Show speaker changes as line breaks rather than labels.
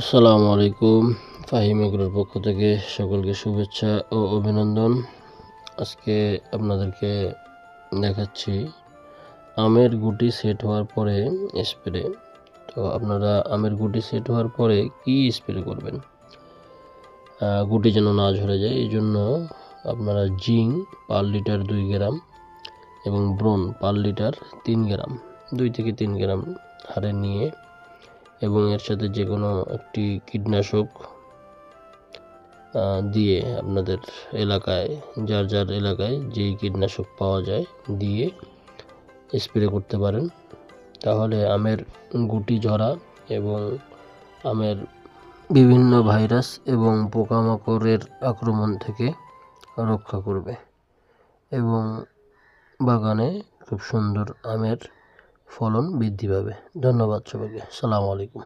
আসসালামু আলাইকুম। ফাহিম এগ্রোর পক্ষ থেকে সকলকে শুভেচ্ছা ও অভিনন্দন। আজকে আপনাদেরকে দেখাচ্ছি আমের গুটি সেট হওয়ার পরে স্প্রে। তো আপনারা আমের গুটি সেট হওয়ার পরে কি স্প্রে করবেন, গুটি যেন না ঝরে যায়, এই জন্য আপনারা জিঙ্ক পার লিটার 2 গ্রাম এবং ব্রোন পার লিটার 3 গ্রাম 2 থেকে 3 গ্রাম হারে নিয়ে এবং এর সাথে যে কোনো একটি কীটনাশক দিয়ে আপনাদের এলাকায় যার এলাকায় যেই কীটনাশক পাওয়া যায় দিয়ে স্প্রে করতে পারেন। তাহলে আমের গুটি ঝরা এবং আমের বিভিন্ন ভাইরাস এবং পোকামাকড়ের আক্রমণ থেকে রক্ষা করবে এবং বাগানে খুব সুন্দর আমের ফলন বৃদ্ধি পাবে। ধন্যবাদ সবাইকে। আসসালামু আলাইকুম।